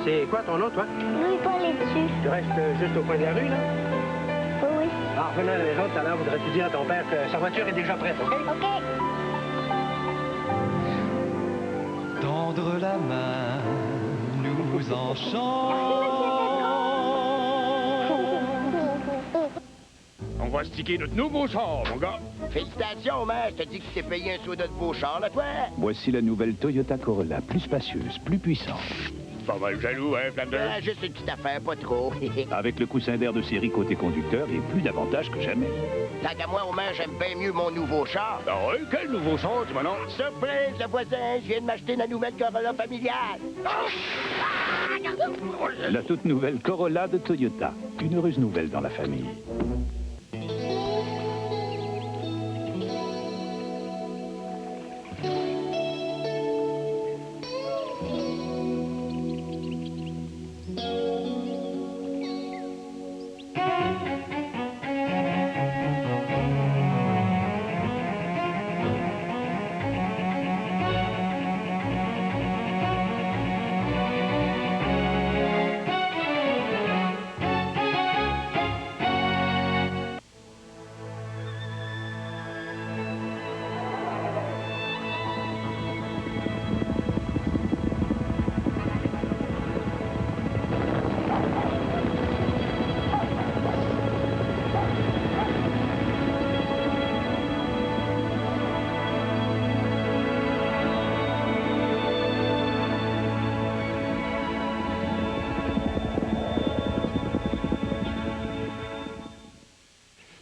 [SPEAKER 1] C'est quoi ton nom, toi?
[SPEAKER 15] Louis-Paul est dessus.
[SPEAKER 1] Tu restes juste au coin de la rue, là?
[SPEAKER 15] Oui, oui.
[SPEAKER 1] En revenant à la maison tout à l'heure, voudrais-tu dire à ton père que sa voiture est déjà prête, OK?
[SPEAKER 15] OK.
[SPEAKER 16] Tendre la main nous enchante.
[SPEAKER 11] On va sticker notre nouveau char, mon gars.
[SPEAKER 23] Félicitations, man. Je te dis que tu t'es payé un soda de beau char, là, toi.
[SPEAKER 11] Voici la nouvelle Toyota Corolla, plus spacieuse, plus puissante.
[SPEAKER 16] Pas mal jaloux, hein, Flanders?
[SPEAKER 23] Ah, juste une petite affaire, pas trop.
[SPEAKER 11] Avec le coussin d'air de série côté conducteur et plus d'avantages que jamais.
[SPEAKER 23] Tant qu'à moi, au moins, j'aime bien mieux mon nouveau char.
[SPEAKER 16] Ah oui? Quel nouveau char, dis-moi non?
[SPEAKER 23] Surprise, le voisin. Je viens de m'acheter la nouvelle Corolla familiale.
[SPEAKER 11] La toute nouvelle Corolla de Toyota. Une heureuse nouvelle dans la famille.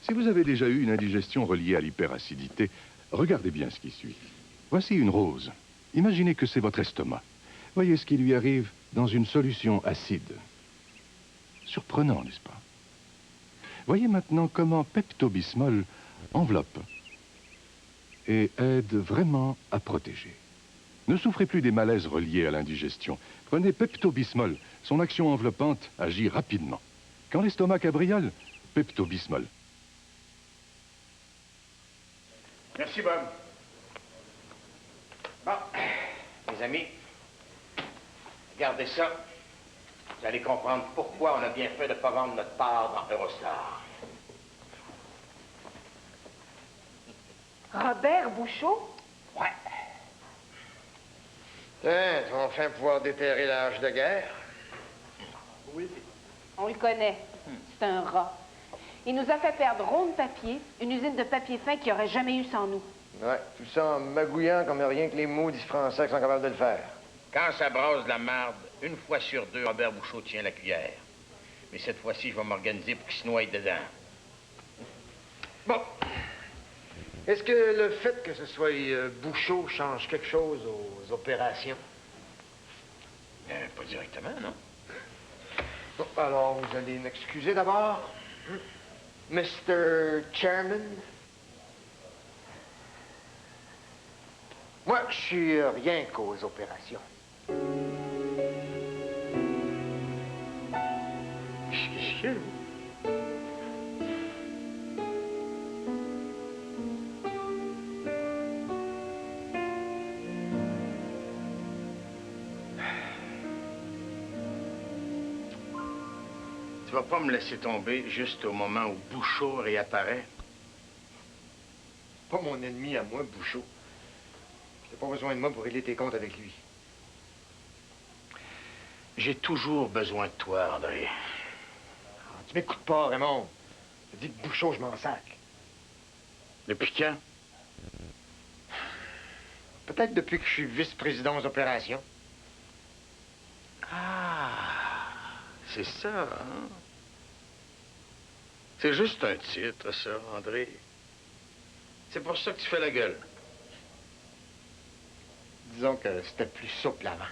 [SPEAKER 18] Si vous avez déjà eu une indigestion reliée à l'hyperacidité, regardez bien ce qui suit. Voici une rose. Imaginez que c'est votre estomac. Voyez ce qui lui arrive dans une solution acide. Surprenant, n'est-ce pas? Voyez maintenant comment Pepto-Bismol enveloppe, et aide vraiment à protéger. Ne souffrez plus des malaises reliés à l'indigestion. Prenez Pepto-Bismol. Son action enveloppante agit rapidement. Quand l'estomac cabriole, Pepto-Bismol.
[SPEAKER 2] Merci, Bob. Bon, mes amis, regardez ça. Vous allez comprendre pourquoi on a bien fait de ne pas vendre notre part dans Eurostar.
[SPEAKER 4] Robert Bouchot?
[SPEAKER 23] Ouais. Tiens, tu vas enfin pouvoir déterrer l'âge de guerre.
[SPEAKER 4] Oui. On le connaît. C'est un rat. Il nous a fait perdre Ronde Papier, une usine de papier fin qui aurait jamais eu sans nous.
[SPEAKER 23] Ouais, tout ça en magouillant comme rien que les maudits Français qui sont capables de le faire.
[SPEAKER 2] Quand ça brasse de la marde, une fois sur deux, Robert Bouchot tient la cuillère. Mais cette fois-ci, je vais m'organiser pour qu'il se noie dedans.
[SPEAKER 23] Bon. Est-ce que le fait que ce soit Bouchot change quelque chose aux opérations?
[SPEAKER 2] Pas directement, non?
[SPEAKER 23] Bon, alors, vous allez m'excuser d'abord. Mr. Chairman? Moi, je suis rien qu'aux opérations. Qu'est-ce qu'il y a?
[SPEAKER 2] Tu vas pas me laisser tomber juste au moment où Bouchot réapparaît?
[SPEAKER 23] Pas mon ennemi à moi, Bouchot. T'as pas besoin de moi pour régler tes comptes avec lui.
[SPEAKER 2] J'ai toujours besoin de toi, André.
[SPEAKER 23] Ah, tu m'écoutes pas, Raymond. Je dis que Bouchot, je m'en sac.
[SPEAKER 2] Depuis quand?
[SPEAKER 23] Peut-être depuis que je suis vice-président aux opérations.
[SPEAKER 2] Ah, c'est ça, hein? C'est juste un titre, ça, André. C'est pour ça que tu fais la gueule.
[SPEAKER 23] Disons que c'était plus souple avant.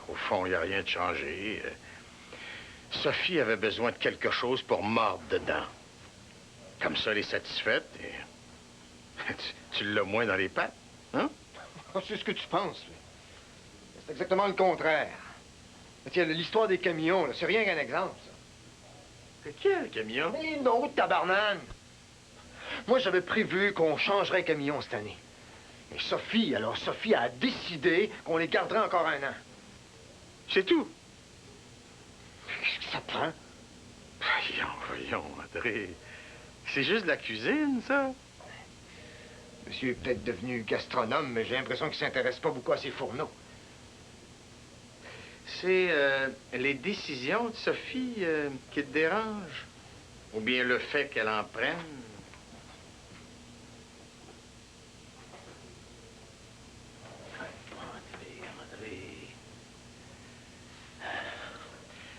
[SPEAKER 2] Au fond, il n'y a rien de changé. Sophie avait besoin de quelque chose pour mordre dedans. Comme ça, elle est satisfaite et... tu l'as moins dans les pattes, hein?
[SPEAKER 23] C'est ce que tu penses, là. C'est exactement le contraire. Tiens, l'histoire des camions, là, c'est rien qu'un exemple, ça.
[SPEAKER 2] Quel camion?
[SPEAKER 23] Les nôtres, tabarnane! Moi, j'avais prévu qu'on changerait camion cette année. Mais Sophie a décidé qu'on les garderait encore un an.
[SPEAKER 2] C'est tout?
[SPEAKER 23] Qu'est-ce que ça prend?
[SPEAKER 2] Voyons, André. C'est juste de la cuisine, ça?
[SPEAKER 23] Monsieur est peut-être devenu gastronome, mais j'ai l'impression qu'il s'intéresse pas beaucoup à ses fourneaux.
[SPEAKER 2] C'est les décisions de Sophie qui te dérangent? Ou bien le fait qu'elle en prenne?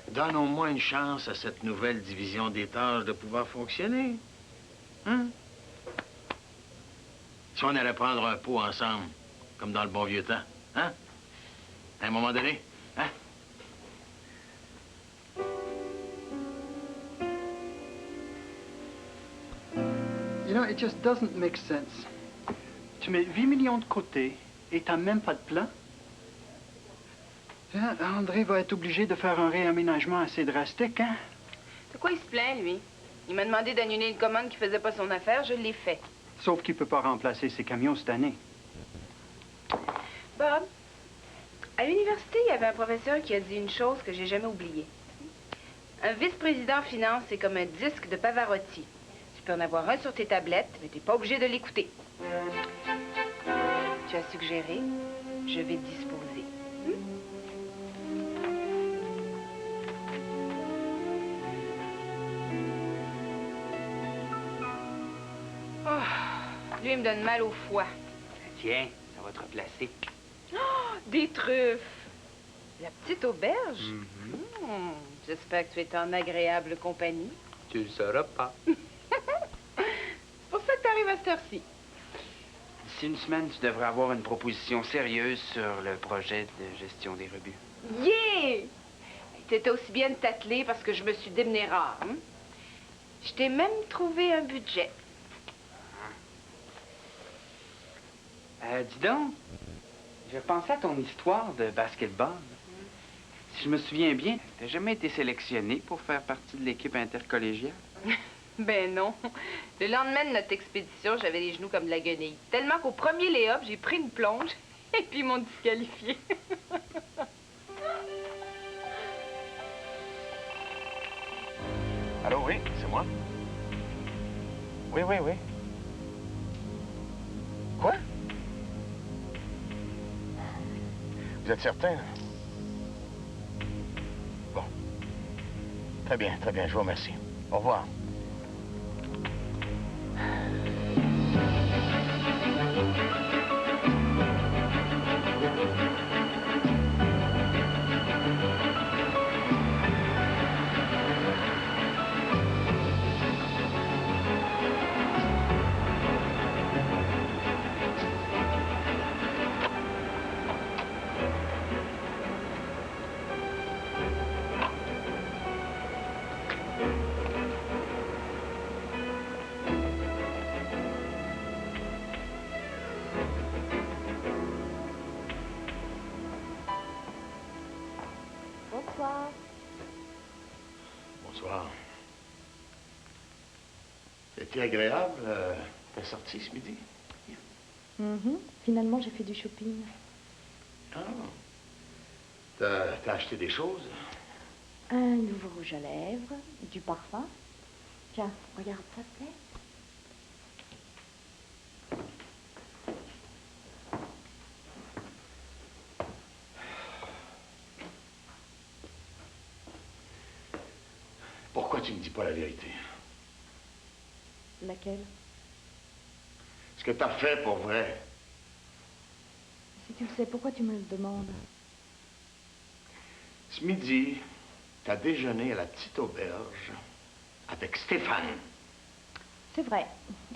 [SPEAKER 2] Donne au moins une chance à cette nouvelle division des tâches de pouvoir fonctionner. Hein? Si on allait prendre un pot ensemble, comme dans le bon vieux temps, hein? À un moment donné, hein?
[SPEAKER 6] You know, it just doesn't make sense. Tu mets 8 millions de côté et t'as même pas de plan? André va être obligé de faire un réaménagement assez drastique, hein?
[SPEAKER 4] De quoi il se plaint, lui? Il m'a demandé d'annuler une commande qui faisait pas son affaire, je l'ai fait.
[SPEAKER 6] Sauf qu'il peut pas remplacer ses camions cette année.
[SPEAKER 4] Bob, à l'université, il y avait un professeur qui a dit une chose que j'ai jamais oubliée. Un vice-président finance, c'est comme un disque de Pavarotti. Tu peux en avoir un sur tes tablettes, mais t'es pas obligé de l'écouter. Tu as suggéré, je vais disposer. Lui, il me donne mal au foie.
[SPEAKER 1] Tiens, ça va te replacer.
[SPEAKER 4] Oh, des truffes! La petite auberge? J'espère que tu es en agréable compagnie.
[SPEAKER 1] Tu le sauras pas.
[SPEAKER 4] C'est pour ça que tu arrives à cette heure-ci.
[SPEAKER 1] D'ici une semaine, tu devrais avoir une proposition sérieuse sur le projet de gestion des rebuts.
[SPEAKER 4] Yeah! T'étais aussi bien de t'atteler parce que je me suis démenée rare. Hein? Je t'ai même trouvé un budget.
[SPEAKER 1] Dis donc, j'ai pensé à ton histoire de basketball. Si je me souviens bien, t'as jamais été sélectionné pour faire partie de l'équipe intercollégiale?
[SPEAKER 4] Ben non. Le lendemain de notre expédition, j'avais les genoux comme de la guenille. Tellement qu'au premier lay-up, j'ai pris une plonge et puis ils m'ont disqualifié.
[SPEAKER 13] Allô, oui, c'est moi. Oui. Quoi? Vous êtes certain? Bon. Très bien, je vous remercie. Au revoir.
[SPEAKER 8] Bonsoir.
[SPEAKER 13] Bonsoir. C'était agréable, ta sortie ce midi?
[SPEAKER 8] Finalement, j'ai fait du shopping.
[SPEAKER 13] Ah. T'as acheté des choses?
[SPEAKER 8] Un nouveau rouge à lèvres, du parfum. Tiens, regarde, ça te plaît?
[SPEAKER 13] Pourquoi tu me dis pas la vérité?
[SPEAKER 8] Laquelle?
[SPEAKER 13] Ce que t'as fait pour vrai.
[SPEAKER 8] Si tu le sais, pourquoi tu me le demandes?
[SPEAKER 13] Ce midi, t'as déjeuné à la petite auberge avec Stéphane.
[SPEAKER 8] C'est vrai.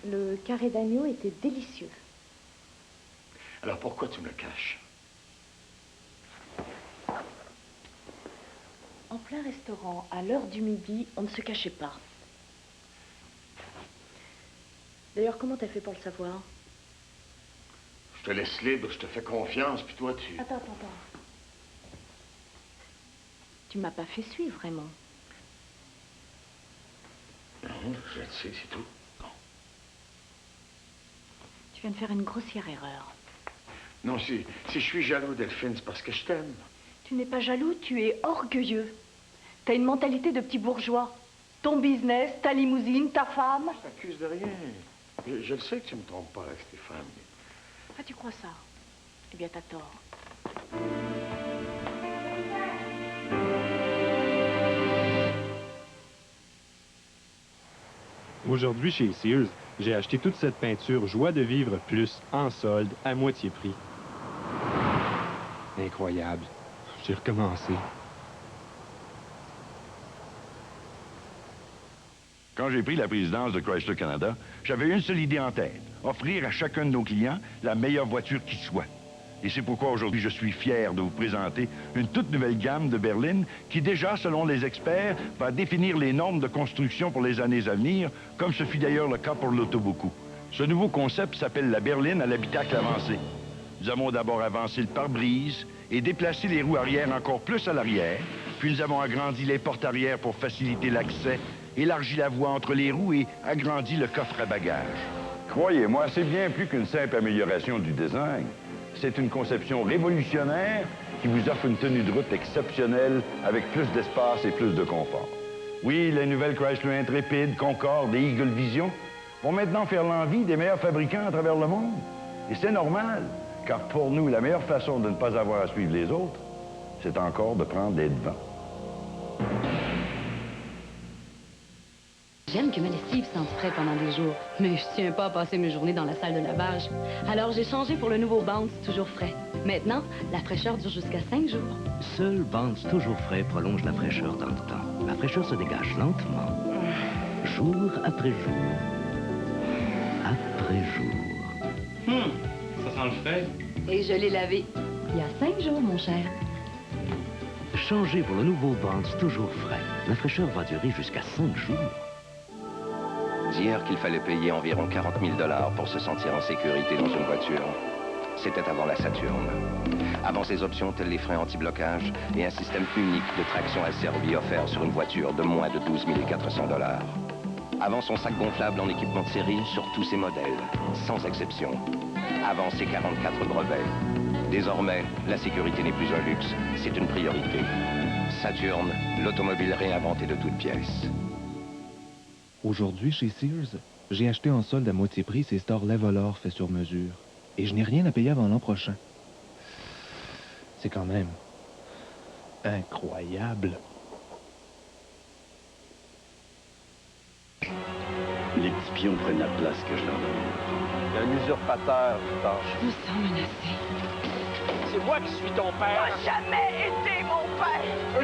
[SPEAKER 8] Le carré d'agneau était délicieux.
[SPEAKER 13] Alors pourquoi tu me le caches?
[SPEAKER 8] En plein restaurant, à l'heure du midi, on ne se cachait pas. D'ailleurs, comment t'as fait pour le savoir?
[SPEAKER 13] Je te laisse libre, je te fais confiance, puis toi, tu...
[SPEAKER 8] Attends. Tu m'as pas fait suivre, vraiment.
[SPEAKER 13] Non, je le sais, c'est tout. Non.
[SPEAKER 8] Tu viens de faire une grossière erreur.
[SPEAKER 13] Non, si je suis jaloux, Delphine, c'est parce que je t'aime.
[SPEAKER 8] Tu n'es pas jaloux, tu es orgueilleux. T'as une mentalité de petit bourgeois. Ton business, ta limousine, ta femme.
[SPEAKER 13] Je t'accuse de rien. Je le sais que tu me trompes pas avec Stéphane.
[SPEAKER 8] Ah, tu crois ça? Eh bien, t'as tort.
[SPEAKER 7] Aujourd'hui, chez Sears, j'ai acheté toute cette peinture Joie de vivre plus en solde à moitié prix. Incroyable. J'ai recommencé.
[SPEAKER 17] Quand j'ai pris la présidence de Chrysler Canada, j'avais une seule idée en tête, offrir à chacun de nos clients la meilleure voiture qui soit. Et c'est pourquoi aujourd'hui je suis fier de vous présenter une toute nouvelle gamme de berlines qui déjà, selon les experts, va définir les normes de construction pour les années à venir, comme ce fut d'ailleurs le cas pour l'Autoboku. Ce nouveau concept s'appelle la berline à l'habitacle avancé. Nous avons d'abord avancé le pare-brise et déplacé les roues arrière encore plus à l'arrière, puis nous avons agrandi les portes arrière pour faciliter l'accès, élargi la voie entre les roues et agrandi le coffre à bagages. Croyez-moi, c'est bien plus qu'une simple amélioration du design. C'est une conception révolutionnaire qui vous offre une tenue de route exceptionnelle avec plus d'espace et plus de confort. Oui, les nouvelles Chrysler Intrépide, Concorde et Eagle Vision vont maintenant faire l'envie des meilleurs fabricants à travers le monde. Et c'est normal, car pour nous, la meilleure façon de ne pas avoir à suivre les autres, c'est encore de prendre les devants.
[SPEAKER 19] J'aime que ma lessive sente frais pendant des jours, mais je tiens pas à passer mes journées dans la salle de lavage. Alors j'ai changé pour le nouveau Bounce Toujours Frais. Maintenant, la fraîcheur dure jusqu'à 5 jours.
[SPEAKER 21] Seul Bounce Toujours Frais prolonge la fraîcheur dans le temps. La fraîcheur se dégage lentement, jour après jour, après jour.
[SPEAKER 19] Ça sent le frais. Et je l'ai lavé il y a 5 jours, mon cher.
[SPEAKER 21] Changez pour le nouveau Bounce Toujours Frais. La fraîcheur va durer jusqu'à 5 jours.
[SPEAKER 25] Dire qu'il fallait payer environ 40 000 $ pour se sentir en sécurité dans une voiture.
[SPEAKER 3] C'était avant la Saturne. Avant ces options telles les freins anti-blocage et un système unique de traction asservie offert sur une voiture de moins de 12 400 $. Avant son sac gonflable en équipement de série sur tous ses modèles, sans exception. Avant ses 44 brevets. Désormais, la sécurité n'est plus un luxe, c'est une priorité. Saturne, l'automobile réinventée de toutes pièces.
[SPEAKER 12] Aujourd'hui, chez Sears, j'ai acheté en solde à moitié prix ces stores Levolor faits sur mesure. Et je n'ai rien à payer avant l'an prochain. C'est quand même incroyable.
[SPEAKER 22] Les petits pions prennent la place que je leur donne.
[SPEAKER 21] Un usurpateur, tâche.
[SPEAKER 19] Je me sens menacée.
[SPEAKER 16] C'est moi qui suis ton père.
[SPEAKER 19] Jamais été mon père!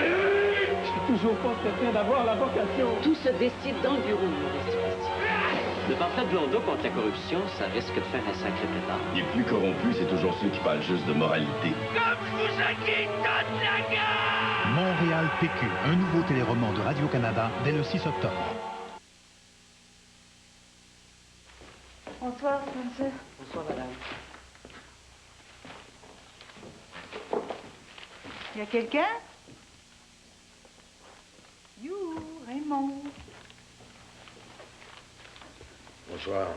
[SPEAKER 16] Je suis toujours pas certain d'avoir la vocation.
[SPEAKER 24] Tout se décide dans le bureau, le pamphlet de Blondeau contre la corruption, ça risque de faire un sacré pétard.
[SPEAKER 22] Les plus corrompus, c'est toujours ceux qui parlent juste de moralité.
[SPEAKER 16] Comme je vous acquitte toute la gueule!
[SPEAKER 25] Montréal PQ, un nouveau téléroman de Radio-Canada dès le 6 octobre.
[SPEAKER 10] Bonsoir, Spencer.
[SPEAKER 24] Bonsoir, madame.
[SPEAKER 10] Il y a quelqu'un? You, Raymond.
[SPEAKER 2] Bonsoir.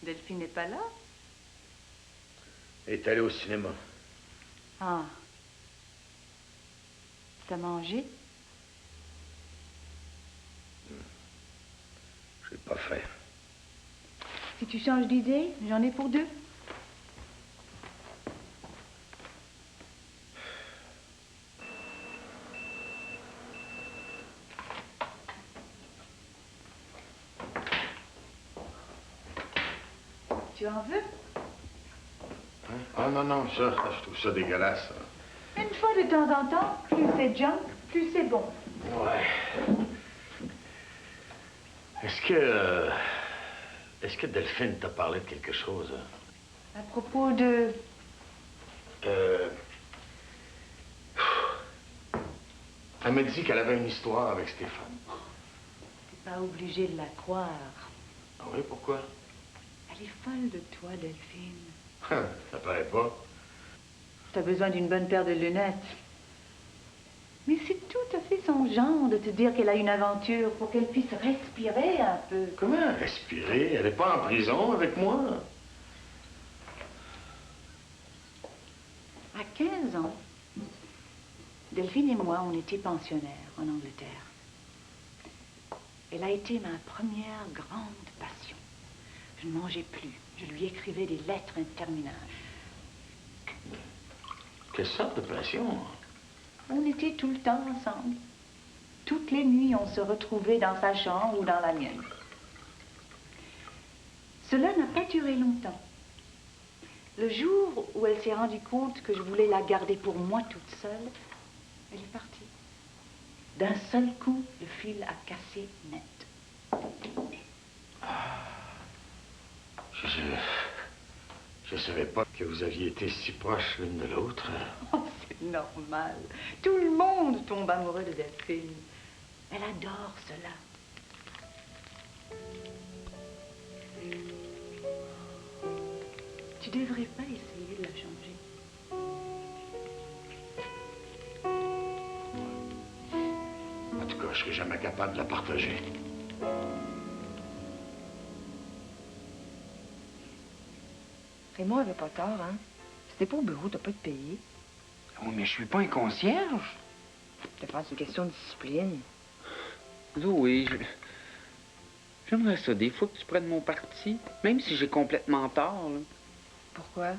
[SPEAKER 10] Delphine n'est pas là?
[SPEAKER 2] Elle est allée au cinéma.
[SPEAKER 10] Ah. T'as mangé?
[SPEAKER 2] J'ai pas faim.
[SPEAKER 10] Si tu changes d'idée, j'en ai pour deux. Tu en veux?
[SPEAKER 2] Hein? Ah non, non, ça, je trouve ça dégueulasse. Ça.
[SPEAKER 10] Une fois de temps en temps, plus c'est junk, plus c'est bon.
[SPEAKER 2] Ouais. Est-ce que Delphine t'a parlé de quelque chose?
[SPEAKER 10] À propos de...
[SPEAKER 2] Elle m'a dit qu'elle avait une histoire avec Stéphane.
[SPEAKER 10] T'es pas obligé de la croire.
[SPEAKER 2] Ah oui, pourquoi?
[SPEAKER 10] Elle est folle de toi, Delphine.
[SPEAKER 2] Ça paraît pas.
[SPEAKER 10] T'as besoin d'une bonne paire de lunettes. Mais c'est tout à fait son genre de te dire qu'elle a une aventure pour qu'elle puisse respirer un peu.
[SPEAKER 2] Comment respirer? Elle n'est pas en prison avec moi.
[SPEAKER 10] À 15 ans, Delphine et moi, on était pensionnaires en Angleterre. Elle a été ma première grande passion. Je ne mangeais plus. Je lui écrivais des lettres interminables.
[SPEAKER 2] Quelle sorte de passion?
[SPEAKER 10] On était tout le temps ensemble. Toutes les nuits, on se retrouvait dans sa chambre ou dans la mienne. Cela n'a pas duré longtemps. Le jour où elle s'est rendue compte que je voulais la garder pour moi toute seule, elle est partie. D'un seul coup, le fil a cassé net.
[SPEAKER 2] Je savais pas que vous aviez été si proches l'une de l'autre.
[SPEAKER 10] Oh, c'est normal. Tout le monde tombe amoureux de Delphine. Elle adore cela. Tu devrais pas essayer de la changer.
[SPEAKER 2] En tout cas, je serai jamais capable de la partager.
[SPEAKER 5] Raymond avait pas tort, hein? C'était pas au bureau, t'as pas de payer.
[SPEAKER 1] Oui, mais je suis pas un concierge.
[SPEAKER 5] Je te c'est une question de discipline.
[SPEAKER 1] Oui, j'aimerais ça des fois que tu prennes mon parti, même si j'ai complètement tort. Là.
[SPEAKER 5] Pourquoi?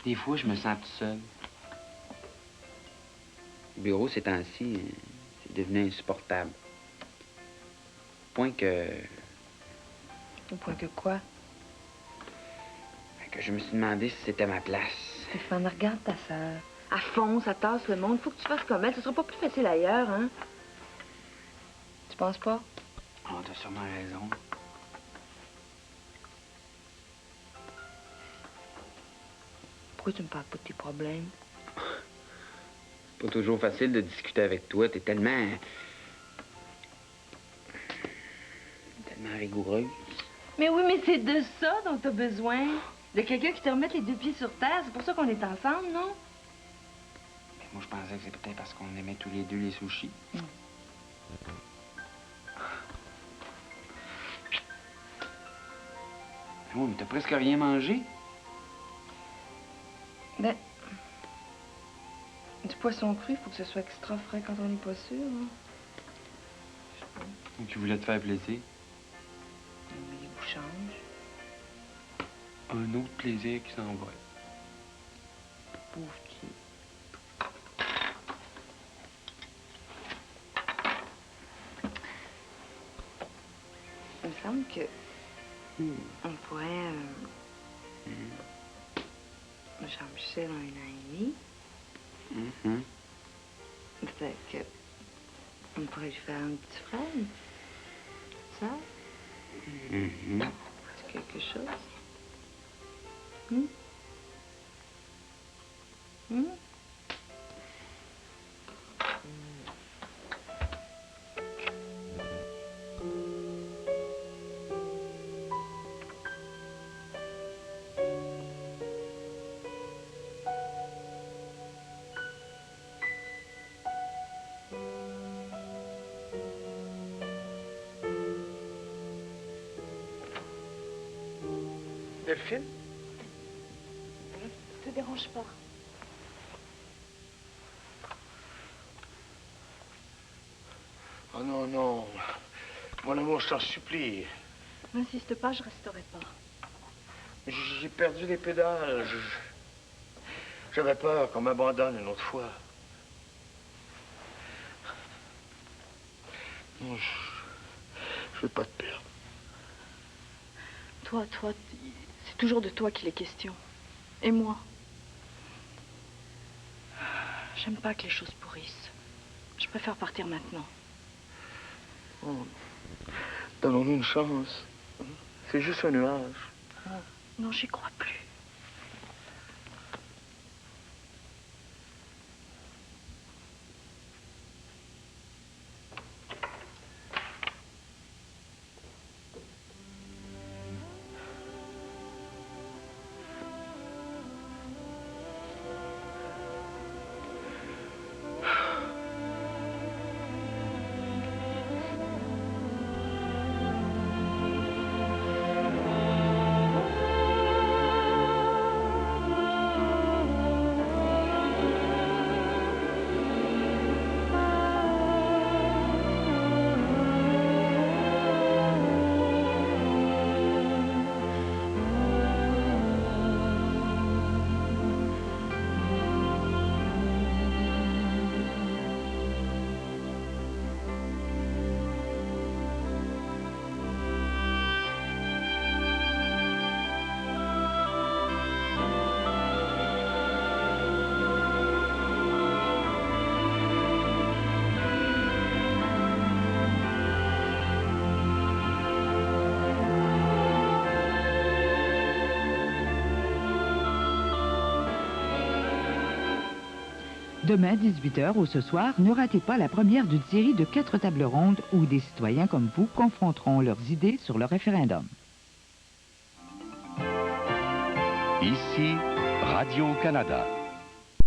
[SPEAKER 1] Des fois, je me sens tout seul. Le bureau, ces temps-ci, c'est devenu insupportable. Au point que...
[SPEAKER 5] Au point que quoi?
[SPEAKER 1] Que je me suis demandé si c'était ma place.
[SPEAKER 5] Stéphane, regarde ta sœur. À fond, ça tasse le monde. Faut que tu fasses comme elle. Ce sera pas plus facile ailleurs, hein? Tu penses pas?
[SPEAKER 1] Oh, t'as sûrement raison.
[SPEAKER 5] Pourquoi tu me parles pas de tes problèmes?
[SPEAKER 1] C'est pas toujours facile de discuter avec toi. T'es tellement rigoureuse.
[SPEAKER 19] Mais oui, mais c'est de ça dont t'as besoin. De quelqu'un qui te remette les deux pieds sur terre. C'est pour ça qu'on est ensemble, non?
[SPEAKER 1] Mais moi, je pensais que c'est peut-être parce qu'on aimait tous les deux les sushis. Oui, mais t'as presque rien mangé.
[SPEAKER 5] Ben, du poisson cru, il faut que ce soit extra frais quand on n'est pas sûr. Hein.
[SPEAKER 1] Ou tu voulais te faire plaisir.
[SPEAKER 5] Mais il vous change.
[SPEAKER 1] Un autre plaisir qui s'envole.
[SPEAKER 5] Pauvre petit. Il me semble que on pourrait... Jean-Michel a 1 an et demi. Fait que... On pourrait lui faire un petit frère. Ça? C'est quelque chose?
[SPEAKER 2] Delphine?
[SPEAKER 8] Ça te dérange pas.
[SPEAKER 2] Oh non, non. Mon amour, je t'en supplie.
[SPEAKER 8] N'insiste pas, je resterai pas.
[SPEAKER 2] J'ai perdu les pédales. J'avais peur qu'on m'abandonne une autre fois. Non, je veux pas te perdre.
[SPEAKER 8] Toi, c'est toujours de toi qu'il est question. Et moi? J'aime pas que les choses pourrissent. Je préfère partir maintenant.
[SPEAKER 2] Oh, donnons-nous une chance. C'est juste un nuage.
[SPEAKER 8] Non, j'y crois plus.
[SPEAKER 9] Demain, 18h ou ce soir, ne ratez pas la première d'une série de 4 tables rondes où des citoyens comme vous confronteront leurs idées sur le référendum.
[SPEAKER 18] Ici, Radio-Canada.